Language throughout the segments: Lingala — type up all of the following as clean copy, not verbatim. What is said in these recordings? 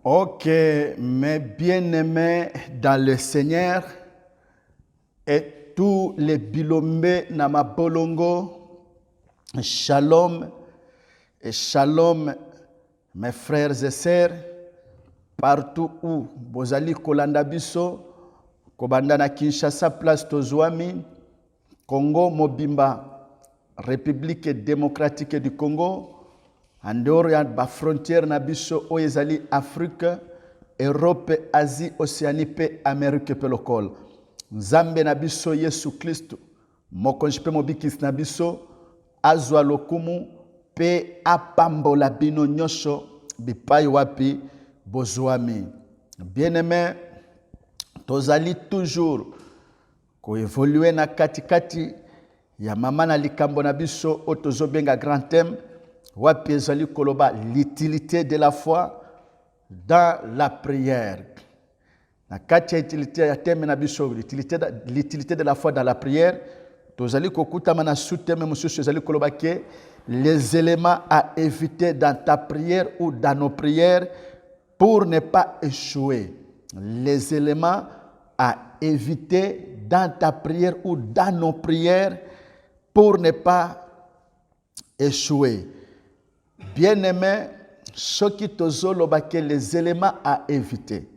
Ok, mes bien-aimés dans le Seigneur et tous les bilombés Nama Bolongo, shalom et shalom mes frères et sœurs, partout où Bozali Kolanda Biso, Kobandana Kinshasa, place Tozwami, Congo Mobimba, République démocratique du Congo, en dehors de la frontière nabiso oyezali Afrique, Europe, Asie, Océanie, pe Amérique pe lokol. Nzambe nabiso Yesu Kristo, mokonzi pe mobikisi nabiso, azwa lokumu pe apambola bino nyosho bipai wapi bozwami. Bien-aimé, tozali toujours ko évoluer na katikati ya mama na likambo na biso otozobenga grand thème wapi ezali koloba l'utilité de la foi dans la prière. Na kati ya utilité ya thème na biso l'utilité de la foi dans la prière, tozali kokutama na sous-thème mosusu ezali koloba ke les éléments à éviter dans ta prière ou dans nos prières pour ne pas échouer. Les éléments à éviter dans ta prière ou dans nos prières pour ne pas échouer. Bien-aimé, ce qui te les éléments à éviter.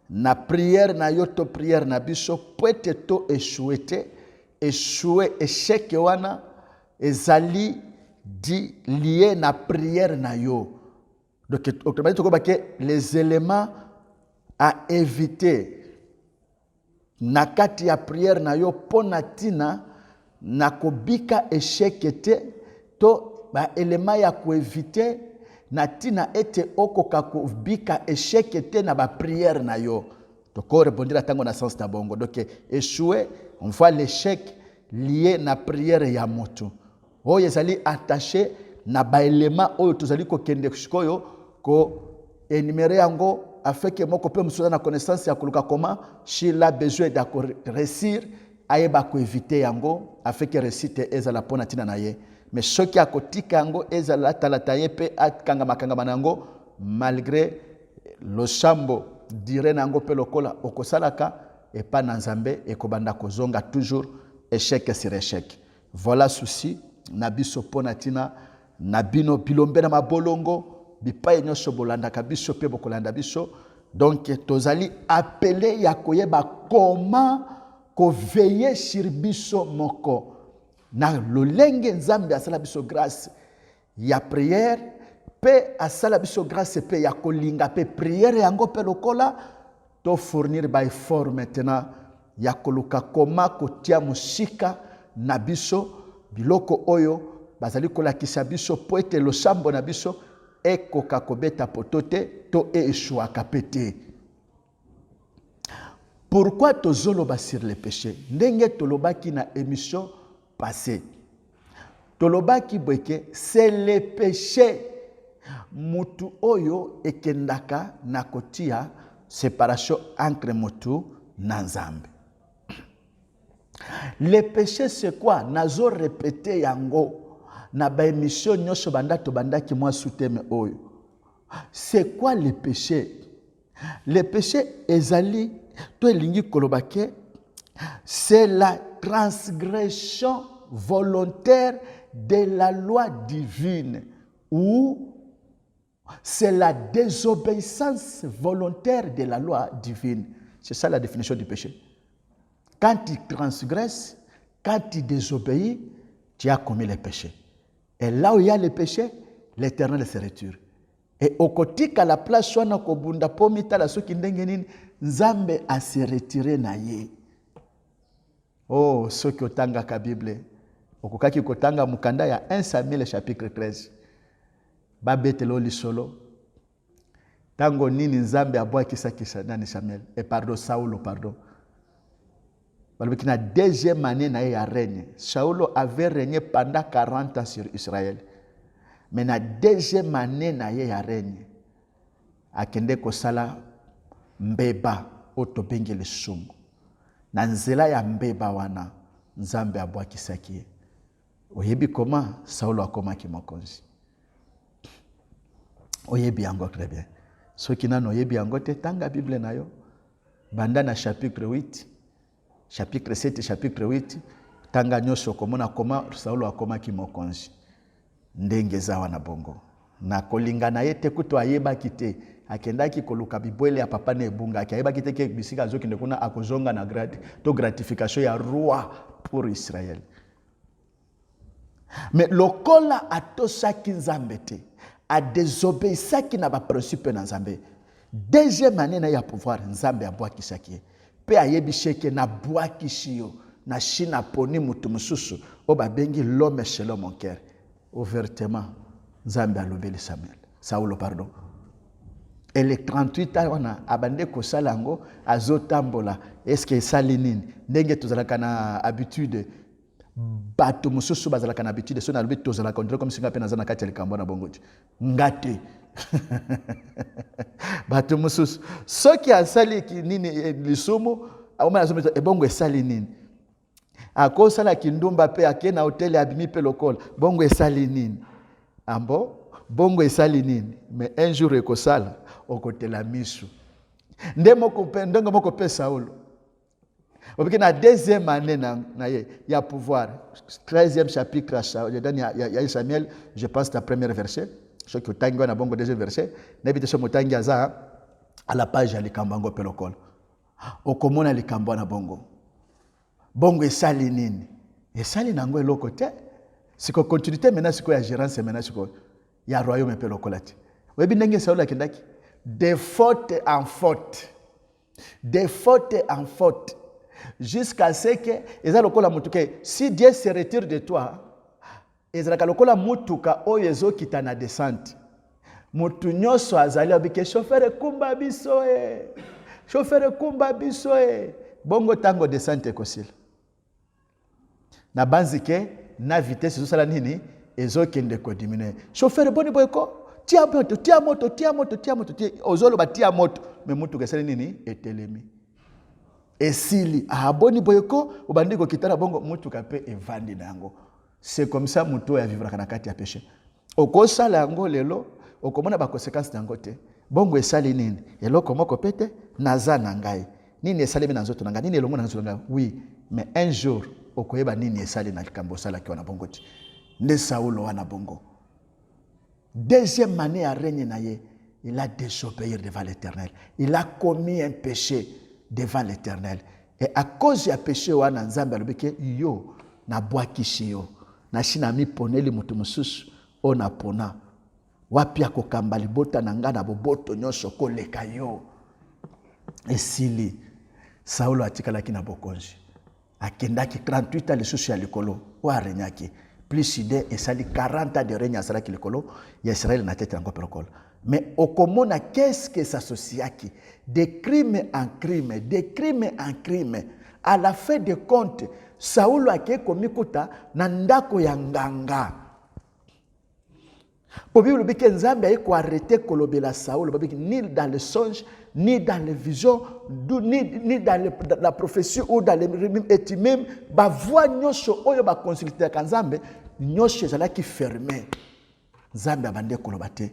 Na prière, na yoto prière, na biso, peut to échouer, échec wana, ezali di lié na prière na yo. Donc, les éléments à éviter. Na kati ya prière na yo, ponatina, na kobika échec ete, to ba élément ya ko éviter na tina ete okoka kobika échec ete na ba prière na yo. Donc on répondra tango na sens na bongo. Donc échouer, on voit l'échec lié na prière ya moto. O yezali attaché na ba élément oyo tozali ko kende shikoyo ko énumérer yango afin que moko pe musoza na connaissance ya koluka comment s'il a besoin de réussir ayeba ko éviter yango afin que réussite ezala pona tina na ye. Mais ce qui a kotika yango ezala talataye pe atkanga makanga manango malgré le chambo dire nango pe lokola okosalaka et pas nanzambe et kobanda kozonga toujours échec sur échec. Voilà souci nabiso ponatina nabino bilombe na mabolongo bipai nyosho bolanda kabiso pe bokolanda biso. Donc tozali appelé ya koyeba comment ko veiller sur biso moko. Na lolenge nzambe asala biso grâce ya prière pe asala biso grâce pe ya kolinga pe prière yango pe lokola to fournir by effort maintenant ya koluka koma kotia musika na biso biloko oyo bazali kolakisa biso po ete losambo na biso ekoka kobeta potote to échoua kapete. Pourquoi tozoloba sur le péché? Ndenge tolobaki na émission passé. Tolobaki bweke, c'est le péché. Mutu oyo ekendaka nakotia séparation entre mutu na nzambe. Le péché c'est quoi? Nazo répéter yango na ba émission nyosho banda to bandaki mwa souteme oyo. C'est quoi le péché? Le péché ezali to elingi kolobake, c'est la transgression volontaire de la loi divine ou c'est la désobéissance volontaire de la loi divine. C'est ça la définition du péché. Quand tu transgresses, quand tu désobéis, tu as commis le péché. Et là où il y a le péché, l'Éternel se retire. Et au kotika la place wana kobunda pomita la soki ndenge nini nzambe a se retirer na ye. Oh, ce qui otanga ka Bible, okokaki kotanga mukanda ya 1 Samuel chapitre 13. Babetelo lisolo. Tango nini nzambe abwakisa kisa nani Samuel? Saulo, pardon. Balobiki na deuxième année na ya règne. Saulo avait régné pendant 40 ans sur Israël. Mais na deuxième année na ya règne. Akende kosala mbeba otobengele sumu. Na nzela ya mbeba wana nzambe abwakisaki ye. Oyebi koma Saulo akomaki mokonzi. Oyebi yango très bien. soki nano yebi yango te tanga Bible na yo. Banda na chapitre 8, chapitre 7, chapitre 8, tanga nyonso komona koma Saulo akomaki mokonzi. Ndenge zawa na bongo. Na kolinga na ye te kuto ayebaki te. Akendaki koluka bibwele ya papa na ebunga. Akayebaki te ke bisika azokende kuna akozonga na gratification ya roi pour Israël. Mais lokola atosaki nzambe te, a désobéissaki na ba principe na nzambe. Deuxième année na ya pouvoir nzambe abwakisaki ye. Pe ayebisheke na bwakishi yo na shina poni mutu mususu o babengi l'homme selon mon cœur. Ouvertement nzambe alobeli Saulo pardon. Et les 38 ans wana abande kosala ngo azotambola. Est-ce que esali nini? Ndenge tozalaka na habitude bato mususu bazalaka na habitude so na lobi tozalaka ndire comme singa pe nazana kati ya likambo na bongo ngate. Bato mususu soki asali nini lisumu auma azometa ebongo esali nini? Akosala kindumba pe akena hotel abimi pe lokola bongo esali nini? Ambo bongo esali nini? Mais un jour ekosala okotela misu. Ndenge moko pe Saulo. Parce na deuxième année na ye ya pouvoir 13e chapitre ya Samuel, je pense la première verset. Ce qui otangi na bongo deuxième verset, na bité so motangi aza à la page ya likambango pe lokola. Okomona likambo na bongo. Bongo esali nini? Esali nango eloko te. Siko continuité maintenant siko ya gérance maintenant siko ya royaume pe lokola te. Webi ndenge Saulo akendaki de faute en faute. De faute en faute. Jusqu'à ce que eza lokola mutuke si Dieu se retire de toi, ezalaka lokola mutuka oyo ezokita na descente. Mutu nyonso azali abike chauffeur kumba biso e. Chauffeur kumba biso e. Bongo tango descente ekosila. Na banzike na vitesse ezosala nini ezokende ko diminuer. Chauffeur boni boyko tia moto. Ozolo ba tia moto me mutuka esali nini etelemi. Esili aboni boyko obandiko kitana bongo mutuka pe evandi nango. C'est comme ça muto ya vivre kana kati ya péché. Okosala yango lelo okomona ba conséquences nango te. Bongo esali nini? Eloko moko pete naza na ngai. Nini esali na nzoto na ngai? Nini elongo na nzoto na ngai? Oui, mais un jour okoyeba nini esali na likambo sala ki wana bongo ti. Nde Saulo wana bongo. Deuxième année à régner na ye, il a désobéi devant l'Éternel. Il a commis un péché devant l'Éternel. Et à cause du péché wana nzambe alobike yo na bwakishi yo. Na shina mi poneli mutu mususu o na pona. Wapi akokamba libota na nga na boboto nyonso koleka yo. Esili Saulo atikalaki na bokonzi. Akendaki 38 ans lisusu ya likolo o arenyaki. Plus idée esali 40 ans de règne asalaki likolo ya Israël na tête yango perokolo. Mais okomona qu'est-ce que s'associaki de crime en crime, de crime en crime. À la fin de compte, Saulo ake komikuta na ndako ya nganga. Po Bible bike nzambe ayeko arrêter kolobela Saulo ni dans le songe, ni dans les visions, ni dans la prophétie ou dans les rêves et même ba voix nyosho oyo ba consulter ka nzambe nyosho ezalaki fermé. Nzambe abande koloba te.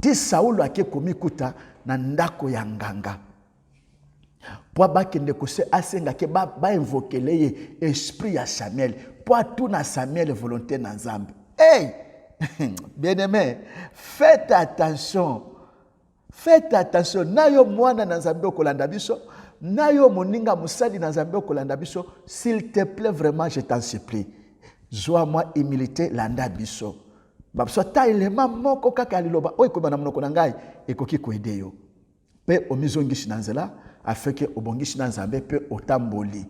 Ti Saulo ake komikuta na ndako ya nganga. Po bakende kose asenga ke ba invokele ye esprit ya Samuel. Po tout na Samuel volonté na nzambe. Hey! Bien-aimé, faites attention. Faites attention. Nayo mwana na nzambe okolanda biso, nayo moninga musali na nzambe okolanda biso, s'il te plaît vraiment je t'en supplie. Joa moi humilité landa biso. Babso ta elema moko kaka liloba oy ko bana monoko na ngai ekoki ko aider yo. Pe omizongishi na nzela afeke obongishi na nzambe pe otamboli.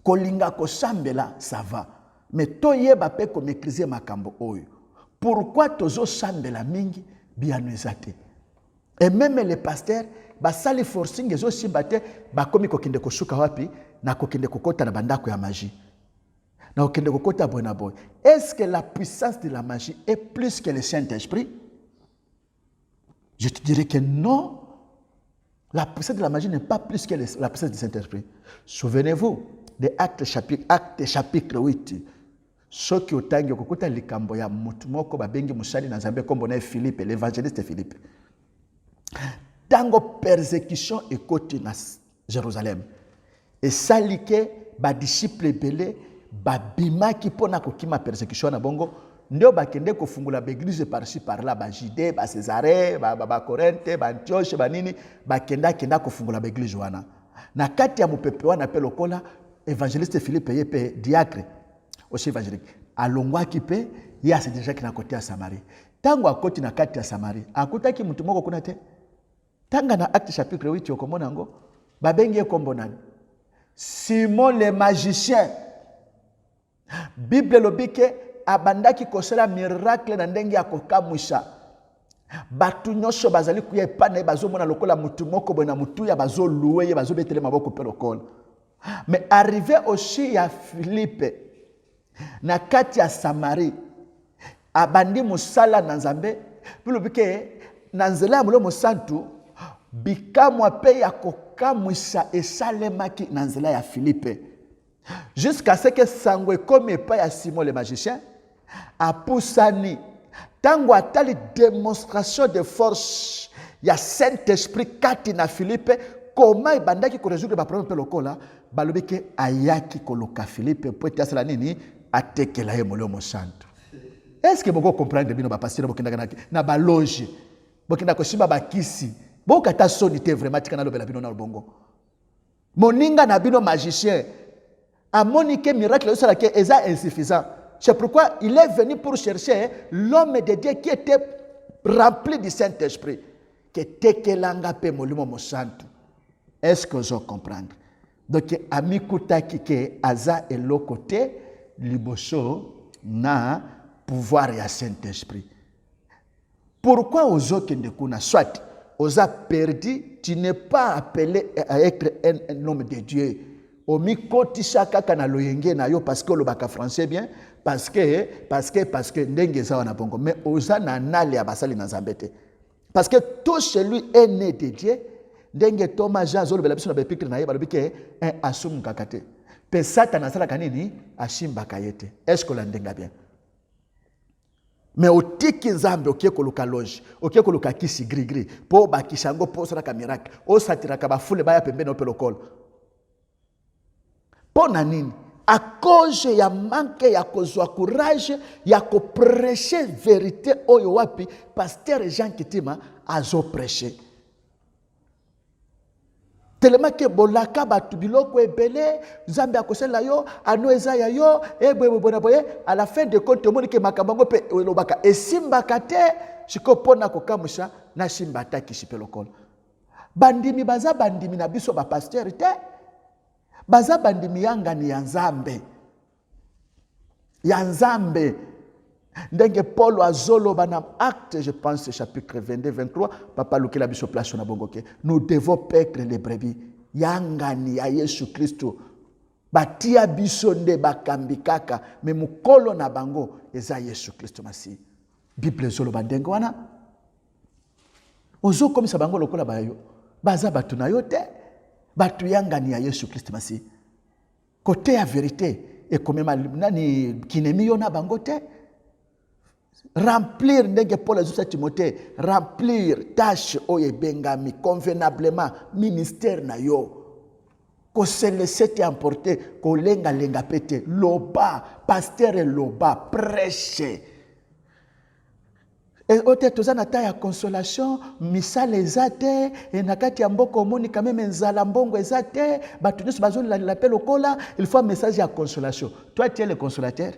Kolinga ko sambela ça va. Mais toyeba pe ko maîtriser makambo oyo. Pourquoi tozo sambela mingi biano ezate? Et même les pasteurs basali forcing ezo simbate bakomi kokinde kosuka wapi na kokinde kokota na bandako ya magie. Na kokinde kokota bona boy. Est-ce que la puissance de la magie est plus que le Saint-Esprit? Je te dirais que non. La puissance de la magie n'est pas plus que la puissance du Saint-Esprit. Souvenez-vous de Actes chapitre 8. Soki otangi okukuta likambo ya mutu moko babengi musali na nzambe kombo na Philippe, l'évangéliste Philippe. tango persécution ekoti na Jérusalem. Et salike ba disciple belé babimaki pona kokima persécution na bongo ndio bakende kofungula l'église par-ci par-là ba Judée, ba Césarée, ba Corinthe, ba Antioche, ba nini kenda kofungula l'église wana. Na kati ya mupepe wana pe lokola évangéliste Philippe yepe diacre aussi évangélique. Alongwaki pe ya se déjà kina côté ya Samarie. Tango akoti na kati ya Samarie, akutaki mtu moko kuna te. Tanga na Acte chapitre 8 yokomona ngo babenge kombo nani? Simon le magicien. Bible lobike abandaki kosala miracle na ndenge ya kokamwisha. Batu nyonso bazali kuya epana bazomona lokola mutu moko bona mutu ya bazo louer ye bazo betele maboko pe lokola. Mais arrivé aussi ya Philippe na kati ya Samarie abandi musala na Nzambe bilobike na nzela ya Mulomo Santu bikamwa pe ya kokamwisha esalemaki na nzela ya Philippe jusqu'à ce que sangwe comme pas ya Simon le magicien apusani tango atali démonstration de force ya Saint-Esprit kati na Philippe comment ibandaki ko résoudre ba problème pe lokola balobike ayaki koloka Philippe po ete asala nini atekela ye Mulomo Santu. Est-ce que vous comprenez bino ba pasteur bokenda na ba loge bokenda ko shimba bakisi bokata sonité vraiment tika na lobela bino na bongo moninga na bino magicien amoni que miracle osala ke eza insuffisant. C'est pourquoi il est venu pour chercher l'homme de Dieu qui était rempli du Saint-Esprit que tekelanga pe Mulomo Santu. Est-ce que vous comprenez? Donc amikutaki ke aza elokote liboso na pouvoir ya Saint-Esprit. Pourquoi aux autres ne soit aux a perdu, tu n'es pas appelé à être un homme de Dieu. Omi koti shaka kana loyenge na yo parce que le baka français bien parce que ndenge za wana bongo mais oza na nale ya basali na Nzambe parce que tout celui est né de Dieu ndenge Thomas Jean zolo bela biso na bepikri na ye balobike un asum kakate pe Satan asala kanini ashimba kayete. Est-ce que la ndenga bien? Mais otiki Nzambe okie koluka loge okie koluka kisi gris gris po bakishango po sala ka miracle o satira ka bafule baya pembe na pelokolo po na nini à cause ya manque ya kozwa courage ya ko prêcher vérité oyo wapi pasteur Jean Kitima azo prêcher tellement que bolaka batu biloko ebele Nzambe akosela yo ano eza ya yo boye à la fin de compte moni ke makambango pe elobaka esimbaka te siko pona kokamusha na simba ataki sipelokolo bandimi baza bandimi na biso ba pasteur te baza bandimi yangani ya Nzambe ndenge Paul azolo bana acte je pense chapitre 22-23 papa lukela biso place na bongoke nous devons paître les brebis yangani ya Yesu Kristo batia biso nde bakambi kaka me mukolo na bango eza Yesu Kristo masi Bible zolo bandenge wana ozo komisa bango lokola bayo baza batu na yo te batu yangani ya Yesu Kristo masi côté ya vérité et comme nani kinemi yo na bango te remplir ndenge Paul azusa Timothée remplir tâche oye bengami convenablement ministère na yo ko se laisser t'emporter ko lenga pete loba pasteur loba prêcher et ote tozana ta ya consolation misala ezate et nakati ya mboko moni quand même nzala mbongo ezate batu nyos bazoli l'appel okola il faut un message ya consolation. Toi tu es le consolateur.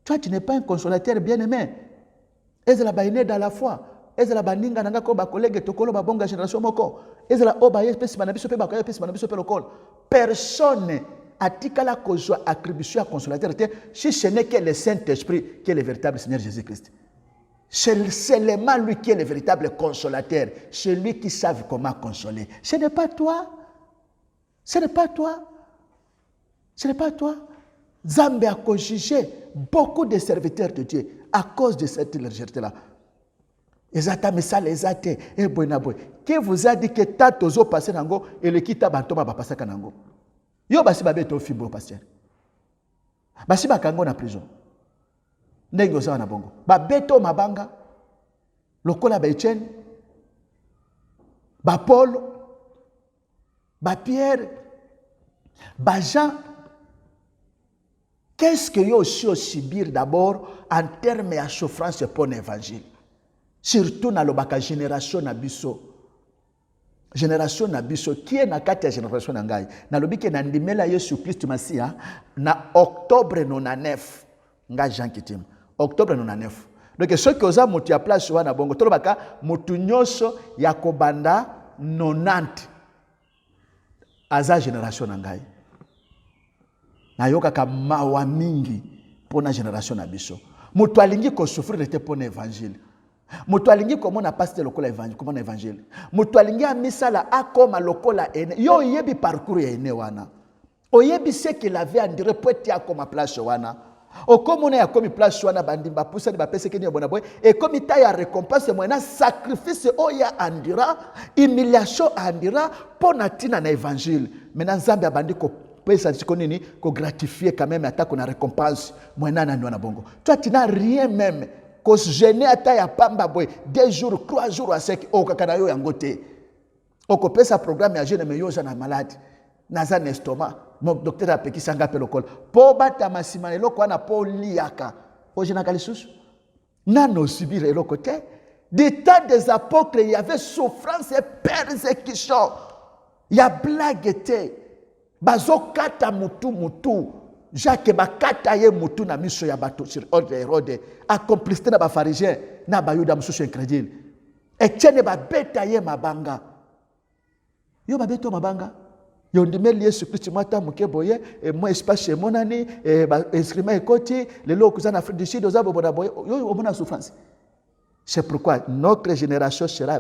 Toi tu n'es pas un consolateur bien-aimé. Ezala baine dans la foi. Ezala baninga nanga ko ba collègue tokolo ba bonga génération moko. Ezala oba yepesi banabiso pe ba ko yepesi banabiso pe lokolo. Personne atika la kozwa attribution à consolateur si ce n'est que le Saint-Esprit qui est le véritable Seigneur Jésus-Christ. C'est seulement lui qui est le véritable consolateur. C'est lui qui sait comment consoler. Ce n'est pas toi. Ce n'est pas toi. Ce n'est pas toi. Nzambe a jugé beaucoup de serviteurs de Dieu à cause de cette légèreté-là. Ezata mesala ezate e boina boy. Qui vous a dit que tato zo passer nango et le kita bantoma ba passer kanango. Yo basi babeto fibo pasteur. Basi bakango na prison. Ndenge oza na bongo. Babeto mabanga lokola ba Etienne. ba Paul, ba Pierre, ba Jean. Qu'est-ce que yo aussi au subir d'abord en termes de souffrance pour l'évangile? Surtout dans la génération Nabiso. Génération Nabiso, qui est dans la génération Nangai? Dans le bique Nandimela Yesu Christ Masia, na octobre 99. Nga Jean Kitim. Octobre 99. Donc, ce que vous avez mis à place sur la bongo, tout le monde mutu nyonso yakobanda 90. Aza génération Nangai. Na yoka ka mawa mingi pour la génération Nabiso. Mutu alingi ko souffrir était pour l'évangile. Mutu alingi comment na pasteur lokola évangile, comment évangile. Mutu alingi amisala akoma lokola ene. Yo yebi parcours ya ene wana. Oyebi ce qu'il avait en dire pour être akoma place wana. O comme on est à comme place wana bandimba poussa de bapese ke ni bona boy et comme ita ya récompense moyena sacrifice oya andira humiliation andira pour natina na évangile. Maintenant Nzambe abandi ko pesa tikonini ko gratifier quand même ata ko na récompense moyena na ndwana bongo. Toi tu n'as rien même ko se gêner ata ya pamba boy 2 jours 3 jours à 5 o kakana yo yangote. O ko pesa programme ya jeune me yo na malade. Naza estomac. Mon docteur a peki sanga pelokol. Po bata masima eloko wana po liaka. O jena kalisusu. Nano subir eloko te. Du temps des apôtres, il y avait souffrance et persécution. Il y a blague te. Bazo kata mutu. Jacques bakata ye mutu na miso ya bato sur ordre Hérode. Accomplissé na ba pharisien na ba yuda mususu incrédule. Etienne ba beta ye mabanga. Yo ba beto mabanga. Yondimeli Yesu Christ mwata mukeboye moi espace chez monani escrima ekoti lelo kuzana Afrique du Sud ozabo bona boye yo obona souffrance. C'est pourquoi notre génération sera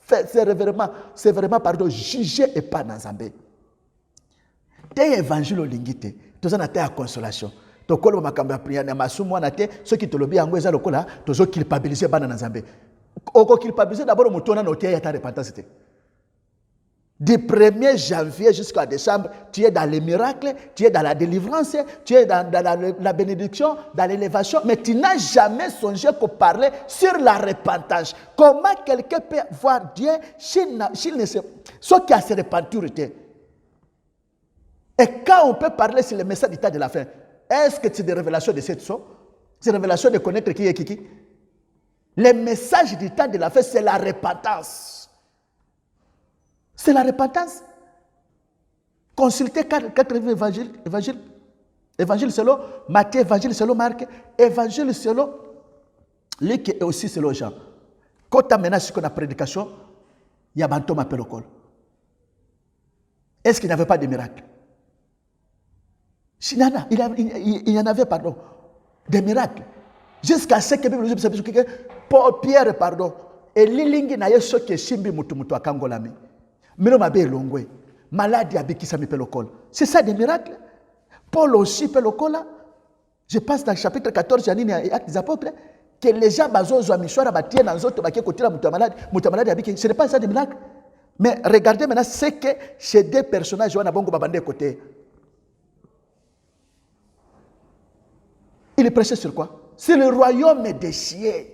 c'est vraiment pardon jugé et pas dans Nzambe. Te évangile olingite tozana te ya consolation. Tokolo makambo ya prière na masumu wana te ceux qui te lobi yango eza lokola tozo culpabiliser bana na Nzambe. Oko culpabiliser d'abord mutona no te ya ta repentance te. Du 1er janvier jusqu'à décembre, tu es dans les miracles, tu es dans la délivrance, tu es dans la bénédiction, dans l'élévation, mais tu n'as jamais songé pour parler sur la repentance. Comment quelqu'un peut voir Dieu s'il ne se... Ce qui a se repentir. Et quand on peut parler sur le message du temps de la fin, est-ce que c'est des révélations de cette sorte? C'est des révélations de connaître qui est qui? Le message du temps de la fin, c'est la repentance. C'est la repentance. Consultez 4 évangiles. Évangile selon Matthieu, évangile selon Marc, évangile selon Luc et aussi selon Jean. Quand tu as maintenant ce qu'on a prédication, il y a Bantom appel au col. Est-ce qu'il n'y avait pas de miracle? Il y en avait, pardon, des miracles. Jusqu'à ce que Bible nous dit, Paul, Pierre, pardon, et Lilingi na yeso ke shimbi mutu akangolami. Mino mabe longwe. Malade abikisa mi pelokol. C'est ça des miracles. Paul aussi pelokola. Je passe dans le chapitre 14 janine Actes des Apôtres que les gens bazozo amishwara batie na nzoto bakie kotila mutu malade abiki. Ce n'est pas ça des miracles. Mais regardez maintenant ce que ces 2 personnages wana bongo babande côté. Il prêchait sur quoi? C'est le royaume des cieux.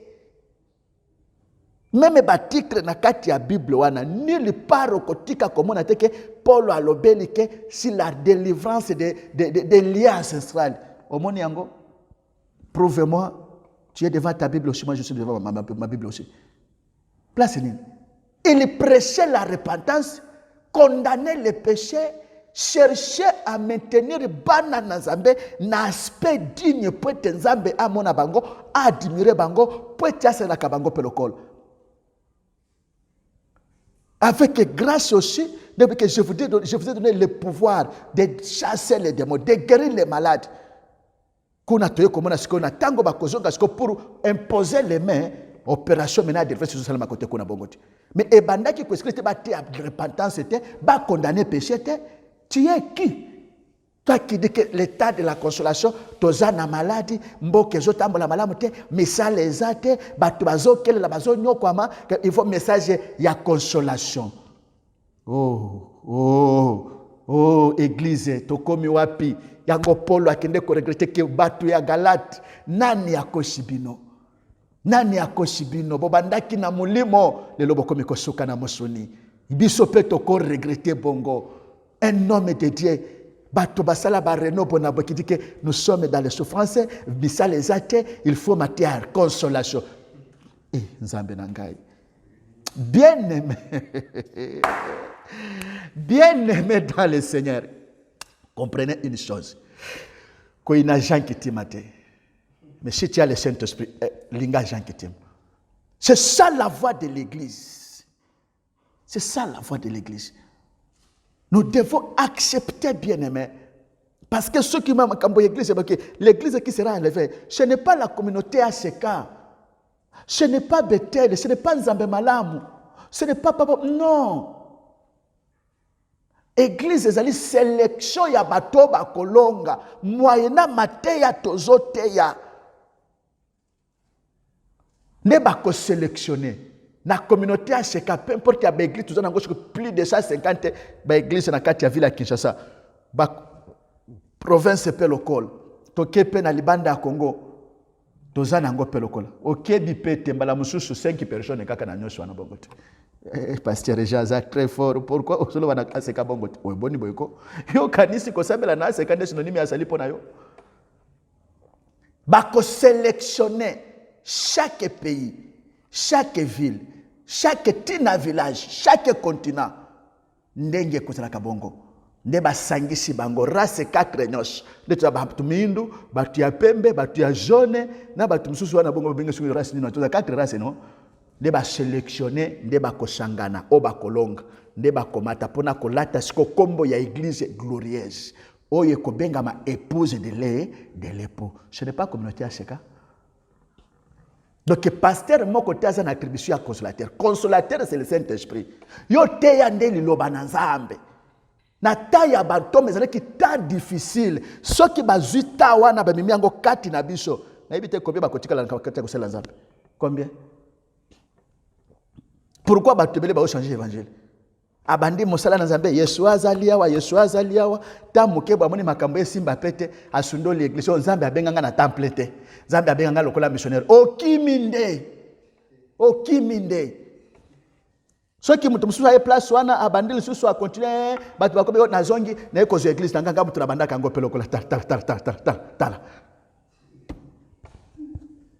Même batikre na kati ya Bible wana nulle part okotika komona te que Paul alobeli que si la délivrance des liens ancestrales. Omoni yango, prouve-moi, tu es devant ta Bible aussi, moi je suis devant ma Bible aussi. Place nini. Il prêchait la repentance, condamnait le péché, cherchait à maintenir bana na Nzambe na aspect digne pour être Nzambe amona bango, admirer bango, pour être la kabango pelokol. Avec grâce aussi, depuis que je vous ai donné le pouvoir de chasser les démons, de guérir les malades. Pour imposer les mains, opération maintenant de faire sur le côté qu'on a bon. Mais ebanda qui prescrit te battre à repentance c'était ba condamner péché tu es qui? Toi qui dis que l'état de la consolation, toza na maladie, mboke zotambo la malamu te, misale ezate, batu bazo kele la bazo nyokwama, il faut message ya consolation. Oh, église, tokomi wapi, yango Paulo akende ko regretter que batu ya Galate, nani akoshibino? Nani akoshibino? Bobandaki na mulimo, lelo bokomi kosuka na mosoni. biso pe toko regretter bongo. Un homme de Dieu, bato basala bareno bonabo qui dit que nous sommes dans les souffrances, bisa les athées, il faut mater consolation. Et nzambe nangai. Bien-aimé, bien-aimé dans le Seigneur, comprenez une chose. Quand il y a Jean qui t'aime, mais si tu as le Saint-Esprit, il y a Jean qui t'aime. C'est ça la voie de l'Église. C'est ça la voie de l'Église. Nous devons accepter, bien-aimé, parce que ceux qui m'ont camboyé l'Église, c'est que l'Église qui sera enlevée, ce n'est pas la communauté ACK, ce n'est pas Bethel, ce n'est pas Nzambe Malamu, ce n'est pas Papa, non. Église ezali sélection ya bato bakolonga, moyena mateya tozoteya. Ne bako sélectionner. Na communauté à Seka, peu importe ya l'église, tout ça n'a plus de 150 églises na kati ya ville à Kinshasa. Ba province pe local. Toke pe na libanda ya Congo. Toza nango pe local. Okebi pe tembala mususu 5 personnes kaka na nyosho na bongo. Pasteur Jaza très fort. Pourquoi osolo wana Seka bongo? O boni boyko. Yo kanisi ko sabela na Seka nde synonyme ya sali pona yo. Bako sélectionner chaque pays, chaque ville, chaque tina village, chaque continent, ndenge kozala kabongo. Nde basangisi bango race 4 nyos. Nde tu batu mindu, batu ya pembe, batu ya jaune, na batu msusu wana bongo binga sungi race nino. Tu 4 race no. Nde ba sélectionner, nde ba kosangana, o ba kolonga, nde ba komata pona kolata siko kombo ya église glorieuse. Oye kobenga ma épouse de l'époux. Ce n'est pas communauté à Seka. Donc, pasteur, mon côté, a une attribution à consolateur. Consolateur, c'est le Saint-Esprit. Yo te yande li lobananzambe. Na ta ya bato, mais c'est ta difficile. Ce qui ba zuita wana ba mimi yango kati na biso. Na ibite combien ba kotika la kati ko sela nzambe? Combien? Pourquoi ba tebele ba changer l'évangile? Abandi mosala na nzambe Yesu azaliawa ta mukeba moni makambo esimba pete asundo l'église nzambe abenganga na temple te. Nzambe abenganga lokola missionnaire. Okiminde. So ki mutu mususu aye place wana abandi lisusu a continuer batu bakobe na zongi na eko zo église tanga mutu na bandaka ngo pe lokola tala.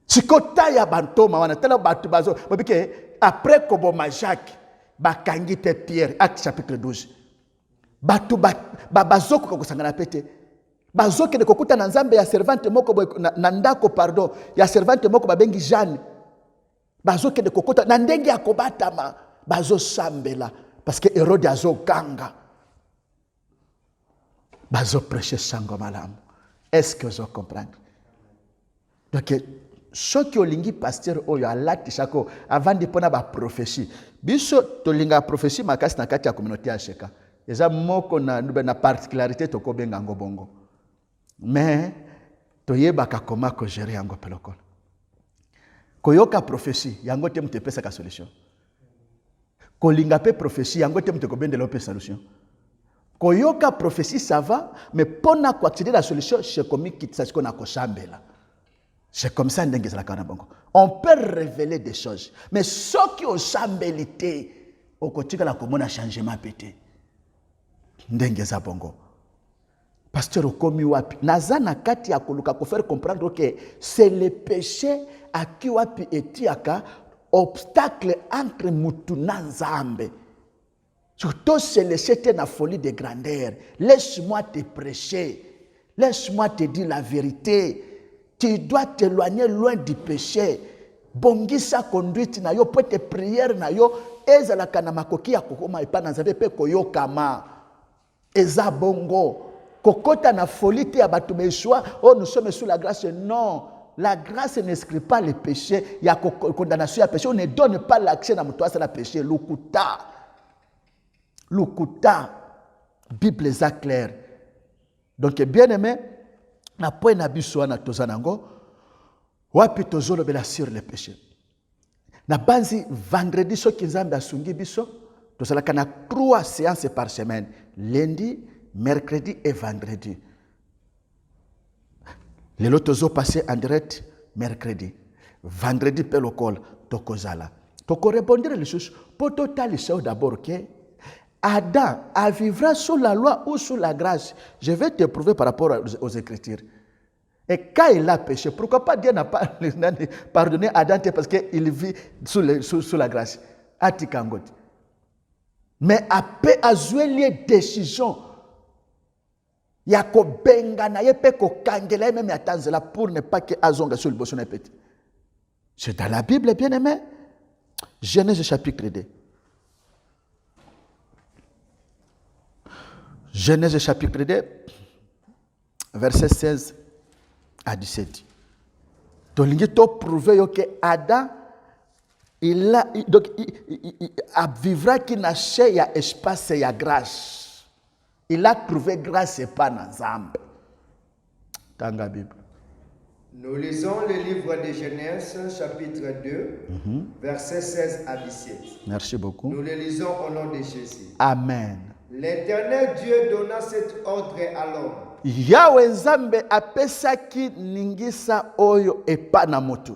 Sikota ya bantoma wana tala batu bazo bobike après koboma Jacques bakangi te Pierre, Acte chapitre 12. Batu bazoko kokosangana pete. Bazoke de kokuta na nzambe ya servante moko na ndako pardon, ya servante moko babengi Jeanne. Bazoke de kokuta na ndenge ya kobatama, bazo sambela parce que Hérode azo ganga. Bazo prêcher sango malamu. Est-ce que vous comprenez? Donc ce qui olingi pasteur oyo alati chako avant de pona ba prophétie. Biso tolinga prophétie makasi na kati ya communauté ya Seka. Eza moko na particularité toko benga ngo bongo. Mais toyebaka koma ko gérer yango pelokolo. Koyoka prophétie yango te mte pesa ka solution. Kolinga pe prophétie yango te mte ko bendela pe solution. Koyoka prophétie ça va, mais pona ko accéder la solution c'est comme qui ça qu'on a ko sambela. C'est comme ça ndenge zala kana bongo. On peut révéler des choses, mais ceux qui ont sambelité au kotika la komona changement pété. Ndenge za bongo. Pasteur okomi wapi nazana kati ya koluka ko faire comprendre que c'est le péché à qui wapi etiaka obstacle entre mutu na nzambe. Surtout c'est laisser na folie de grandeur. Laisse-moi te prêcher. Laisse-moi te dire la vérité. Tu dois t'éloigner loin du péché. Bongisa conduite na yo peut te prière na yo ezala kana makoki ya kokoma epa na nzambe pe koyokama. Eza bongo. Kokota na folie te ya batu beshwa, oh nous sommes sous la grâce. Non, la grâce n'inscrit pas le péché, il y a condamnation à péché, on ne donne pas l'accès à mutuasa la péché. Lukuta. Bible est claire. Donc bien aimé, na point na biso na tozanango, wapi tozolo bela sur le péché. Na banzi vendredi so kinzambe asungi biso, tozalaka na 3 séances par semaine, lundi, mercredi et vendredi. Les lots tozo passé en direct mercredi. Vendredi pe lokol tokozala. Toko répondre les choses pour total d'abord que Adam vivra sous la loi ou sous la grâce. Je vais te prouver par rapport aux Écritures. Et quand il a péché, pourquoi pas Dieu n'a pas pardonné Adam parce qu'il vit sous la grâce. Mais après, à jouer les décisions, il y a ko bengana, il y a ko kangela même yatanzela pour ne pas que azonga sur le bosso na petit. C'est dans la Bible, bien aimé. Genèse chapitre 2. Genèse chapitre 2, verset 16 à 17. Donc, il a prouvé que Adam, il vivra qu'il n'a pas espace et grâce. Il a trouvé grâce et pas dans Zambe. Dans la Bible. Nous lisons le livre de Genèse, chapitre 2, versets 16 à 17. Merci beaucoup. Nous le lisons au nom de Jésus. Amen. L'Éternel Dieu donna cet ordre à l'homme. Yahweh Nzambe apesaki ningisa oyo epa na motu.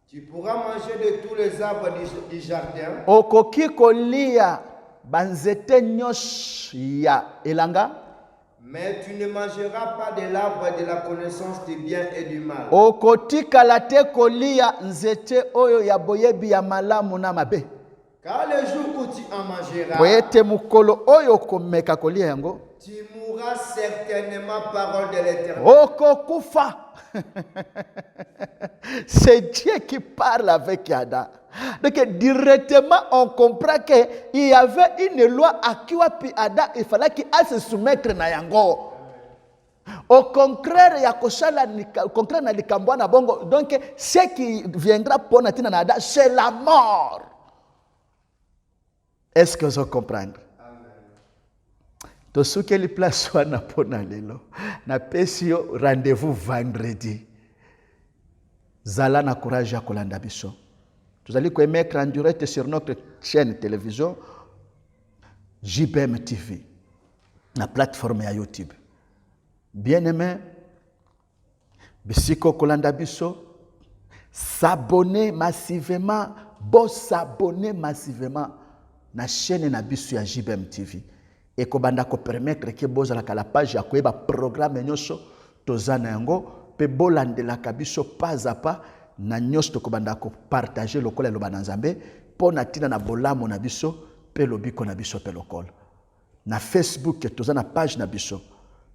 Tu pourras manger de tous les arbres du jardin. Okoki kolia banzete nyos ya elanga. Mais tu ne mangeras pas de l'arbre de la connaissance du bien et du mal. Okotikala te kolia nzete oyo ya boyebi ya malamu na mabe. Car le jour où tu en mangeras, poete mukolo oyo komeka kolia yango, tu mourras certainement, parole de l'Éternel. Okokufa. C'est Dieu qui parle avec Adam. Donc directement on comprend qu'il y avait une loi à qui Adam, il fallait qu'il se soumettre na yango. Au contraire, il y a contraire na likambo na bongo. Donc ce qui viendra pour Natina na Adam, c'est la mort. Est-ce que vous comprenez? To ce que les places soit na pona lelo. Na pesio rendez-vous vendredi. Zala na courage ya kolanda biso. Vous allez mettre en direct sur notre chaîne télévision JBM TV, la plateforme à YouTube. Bien aimé, bisiko kolanda biso, s'abonner massivement, s'abonner massivement na chaîne na biso ya JBM TV. Et kobanda ko permettre que bozala la page ya koyeba programme nyonso tozana yango pe bolandela kabiso pas à pas na nyonso kobanda ko partager lokola loba na Nzambe po na tina na bolamo na biso pe lobiko na biso pe lokola. Na Facebook tozana page na biso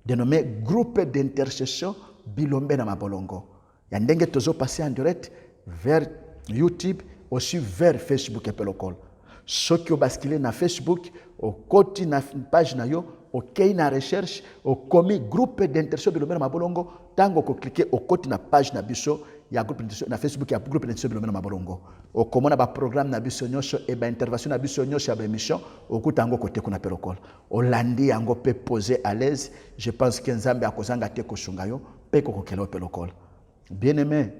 dénommé groupe d'intercession Bilombe na Mabolongo. Ya ndenge tozo passer en direct vers YouTube aussi vers Facebook pe lokola. Ceux qui ont basculé na Facebook, au côté na page na yo, au kei na recherche, au commis groupe d'intercession Bilombe na Mabolongo, tango ko cliquer au côté na page na biso, ya groupe d'intercession na Facebook ya groupe d'intercession Bilombe na Mabolongo. Au komona ba programme na biso nyosho e ba intervention na biso nyosho ya ba émission, au kutango côté kuna pelokol. Au landi yango pe poser à l'aise, je pense que Nzambe akozanga te ko shunga yo, pe ko kokelo pelokol. Bien aimé,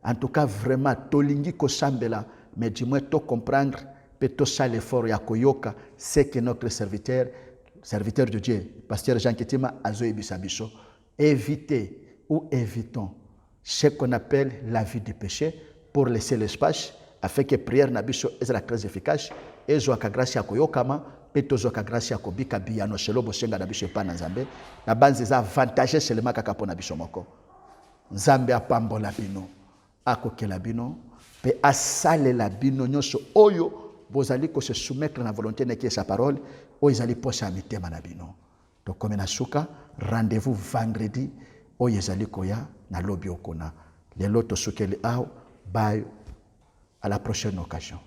en tout cas vraiment tolingi ko sambela, mais du moins to comprendre peut ça l'effort ya koyoka c'est que notre serviteur de Dieu pasteur Jean Ketima azoe bisabiso éviter ou évitons ce qu'on appelle la vie du péché pour laisser l'espace afin que prière na biso ezala très efficace ezo ka grâce ya koyokama pe tozo ka grâce ya kobika biano shelo bosenga na biso pa na Nzambe na banze za avantage seulement kaka pona biso moko Nzambe apambola bino akokela bino pe asalela bino nyonso oyo bozali ko se soumettre na volonté de sa parole o izali posa mitema na bino. Donc comme na suka rendez-vous vendredi o izali koya na lobi okona. Les loto sukeli au bye à la prochaine occasion.